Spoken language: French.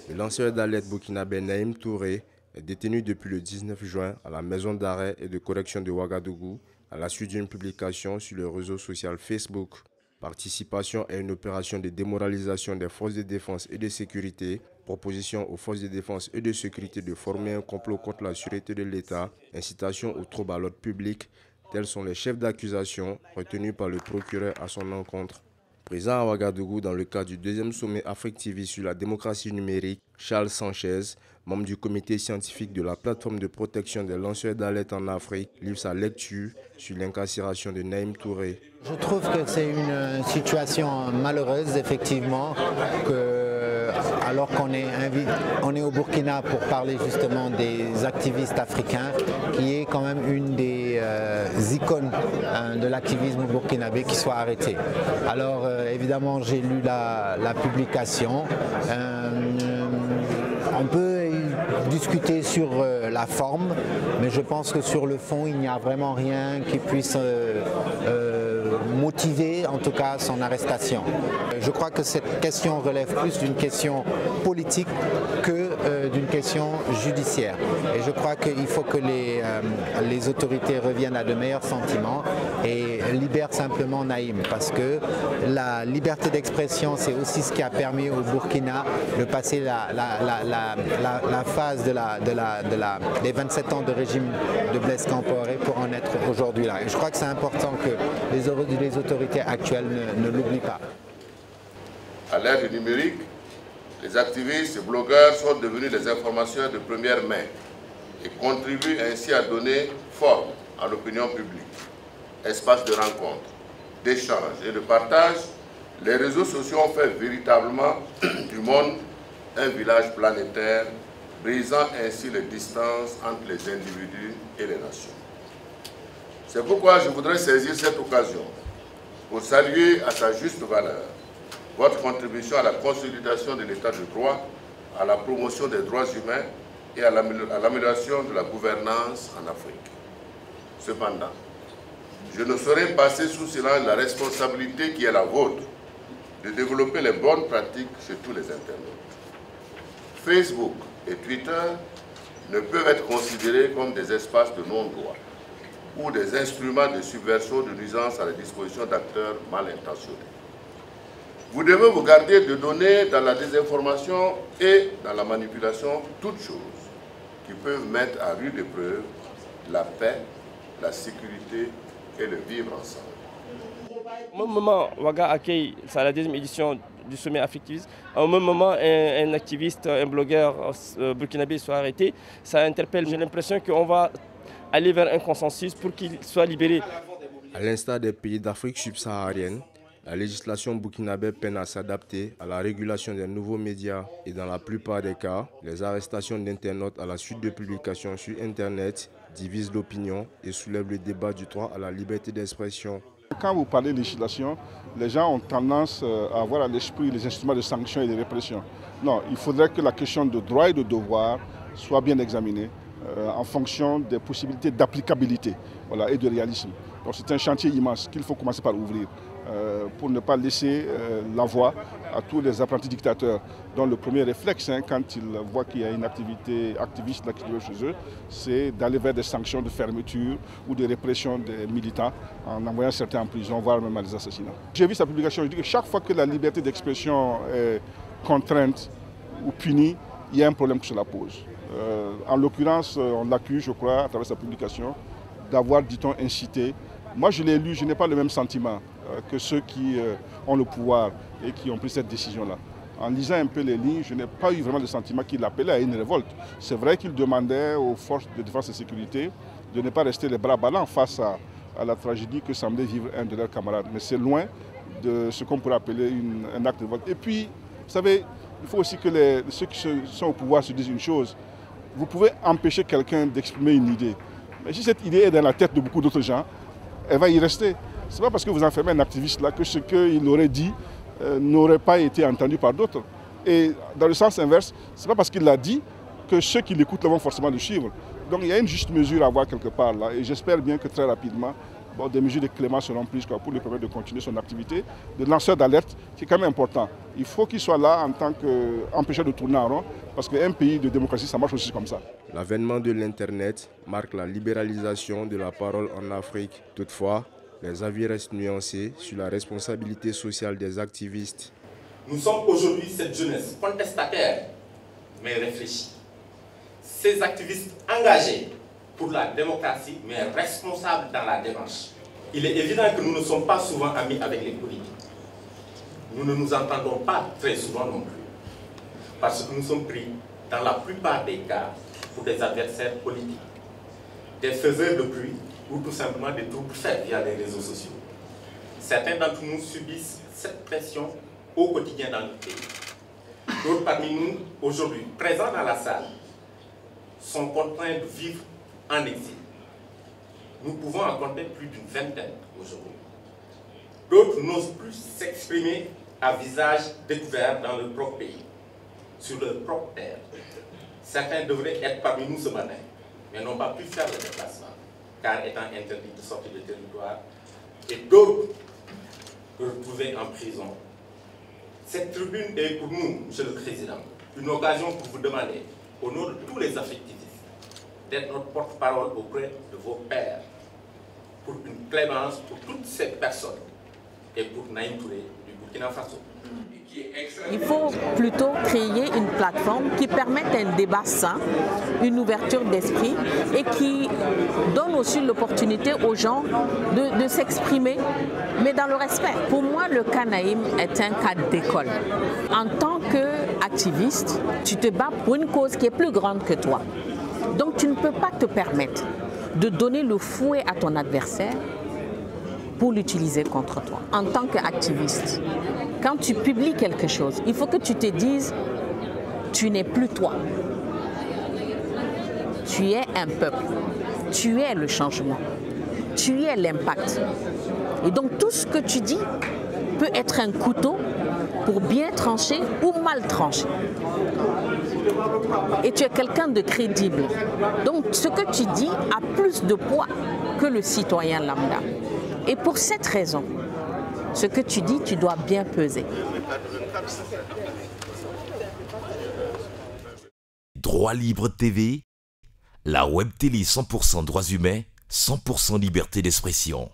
Le lanceur d'alerte burkinabé Naïm Touré est détenu depuis le 19 juin à la maison d'arrêt et de correction de Ouagadougou à la suite d'une publication sur le réseau social Facebook. Participation à une opération de démoralisation des forces de défense et de sécurité, proposition aux forces de défense et de sécurité de former un complot contre la sûreté de l'État, incitation au trouble à l'ordre public, tels sont les chefs d'accusation retenus par le procureur à son encontre. Présent à Ouagadougou dans le cadre du deuxième sommet Afrique TV sur la démocratie numérique, Charles Sanchez, membre du comité scientifique de la plateforme de protection des lanceurs d'alerte en Afrique, livre sa lecture sur l'incarcération de Naïm Touré. Je trouve que c'est une situation malheureuse, effectivement, alors qu'on est au Burkina pour parler justement des activistes africains, qui est quand même une des icônes de l'activisme burkinabé qui soit arrêtée. Alors évidemment, j'ai lu la publication. On peut discuter sur la forme, mais je pense que sur le fond, il n'y a vraiment rien qui puisse motiver en tout cas son arrestation. Je crois que cette question relève plus d'une question politique que d'une question judiciaire. Et je crois qu'il faut que les autorités reviennent à de meilleurs sentiments et libèrent simplement Naïm, parce que la liberté d'expression, c'est aussi ce qui a permis au Burkina de passer la phase des 27 ans de régime de Blaise Compaoré pour en être aujourd'hui là. Et je crois que c'est important que les autorités actuelles ne l'oublient pas. À l'ère du numérique, les activistes et blogueurs sont devenus des informateurs de première main et contribuent ainsi à donner forme à l'opinion publique. Espace de rencontre, d'échange et de partage, les réseaux sociaux ont fait véritablement du monde un village planétaire, brisant ainsi les distances entre les individus et les nations. C'est pourquoi je voudrais saisir cette occasion pour saluer à sa juste valeur votre contribution à la consolidation de l'état de droit, à la promotion des droits humains et à l'amélioration de la gouvernance en Afrique. Cependant, je ne saurais passer sous silence la responsabilité qui est la vôtre de développer les bonnes pratiques chez tous les internautes. Facebook et Twitter ne peuvent être considérés comme des espaces de non-droit ou des instruments de subversion de nuisance à la disposition d'acteurs mal intentionnés. Vous devez vous garder de donner dans la désinformation et dans la manipulation toutes choses qui peuvent mettre à rude épreuve la paix, la sécurité et le vivre ensemble. Au même moment, Ouaga accueille la deuxième édition du sommet affectiviste. Au même moment, un activiste, un blogueur burkinabé soit arrêté. Ça interpelle. J'ai l'impression qu'on va aller vers un consensus pour qu'il soit libéré. À l'instar des pays d'Afrique subsaharienne, la législation burkinabé peine à s'adapter à la régulation des nouveaux médias et dans la plupart des cas, les arrestations d'internautes à la suite de publications sur Internet divisent l'opinion et soulèvent le débat du droit à la liberté d'expression. Quand vous parlez de législation, les gens ont tendance à avoir à l'esprit les instruments de sanction et de répression. Non, il faudrait que la question de droit et de devoir soit bien examinée en fonction des possibilités d'applicabilité, voilà, et de réalisme. Donc c'est un chantier immense qu'il faut commencer par ouvrir pour ne pas laisser la voie à tous les apprentis dictateurs dont le premier réflexe, quand ils voient qu'il y a une activité activiste là, qui doit chez eux, c'est d'aller vers des sanctions de fermeture ou de répression des militants en envoyant certains en prison, voire même à des assassinats. J'ai vu sa publication, je dis que chaque fois que la liberté d'expression est contrainte ou punie, il y a un problème que cela pose. En l'occurrence, on l'accuse, je crois, à travers sa publication, d'avoir, dit-on, incité. Moi, je l'ai lu, je n'ai pas le même sentiment que ceux qui ont le pouvoir et qui ont pris cette décision-là. En lisant un peu les lignes, je n'ai pas eu vraiment le sentiment qu'il appelait à une révolte. C'est vrai qu'il demandait aux forces de défense et de sécurité de ne pas rester les bras ballants face à la tragédie que semblait vivre un de leurs camarades. Mais c'est loin de ce qu'on pourrait appeler un acte de révolte. Et puis, vous savez, il faut aussi que ceux qui sont au pouvoir se disent une chose. Vous pouvez empêcher quelqu'un d'exprimer une idée. Mais si cette idée est dans la tête de beaucoup d'autres gens, elle va y rester. Ce n'est pas parce que vous enfermez un activiste là que ce qu'il aurait dit n'aurait pas été entendu par d'autres. Et dans le sens inverse, ce n'est pas parce qu'il l'a dit que ceux qui l'écoutent vont forcément le suivre. Donc il y a une juste mesure à avoir quelque part là. Et j'espère bien que très rapidement, des mesures de clémence seront prises pour lui permettre de continuer son activité de lanceur d'alerte, qui est quand même important. il faut qu'il soit là en tant qu'empêcheur de tourner en rond, parce qu'un pays de démocratie, ça marche aussi comme ça. L'avènement de l'Internet marque la libéralisation de la parole en Afrique. Toutefois, les avis restent nuancés sur la responsabilité sociale des activistes. Nous sommes aujourd'hui cette jeunesse contestataire, mais réfléchie. Ces activistes engagés pour la démocratie, mais responsables dans la démarche. Il est évident que nous ne sommes pas souvent amis avec les politiques. Nous ne nous entendons pas très souvent non plus, parce que nous sommes pris, dans la plupart des cas, pour des adversaires politiques, des faiseurs de pluie ou tout simplement des troubles faits via les réseaux sociaux. Certains d'entre nous subissent cette pression au quotidien dans notre pays. D'autres parmi nous, aujourd'hui, présents dans la salle, sont contraints de vivre en exil. Nous pouvons en compter plus d'une vingtaine aujourd'hui. D'autres n'osent plus s'exprimer à visage découvert dans leur propre pays, sur leur propre terre. Certains devraient être parmi nous ce matin, mais n'ont pas pu faire le déplacement, car étant interdits de sortir du territoire, et d'autres retrouvés en prison. Cette tribune est pour nous, Monsieur le Président, une occasion pour vous demander, au nom de tous les activistes, d'être notre porte-parole auprès de vos pairs, pour une clémence pour toutes ces personnes, et pour Naïm Touré du Burkina Faso. Il faut plutôt créer une plateforme qui permette un débat sain, une ouverture d'esprit et qui donne aussi l'opportunité aux gens de s'exprimer, mais dans le respect. Pour moi, le cas Naïm est un cas d'école. En tant qu'activiste, tu te bats pour une cause qui est plus grande que toi. Donc tu ne peux pas te permettre de donner le fouet à ton adversaire pour l'utiliser contre toi. En tant qu'activiste, quand tu publies quelque chose, il faut que tu te dises, tu n'es plus toi. Tu es un peuple. Tu es le changement. Tu es l'impact. Et donc tout ce que tu dis peut être un couteau pour bien trancher ou mal trancher. Et tu es quelqu'un de crédible. Donc ce que tu dis a plus de poids que le citoyen lambda. Et pour cette raison, ce que tu dis, tu dois bien peser. Droit Libre TV, la web télé 100% droits humains, 100% liberté d'expression.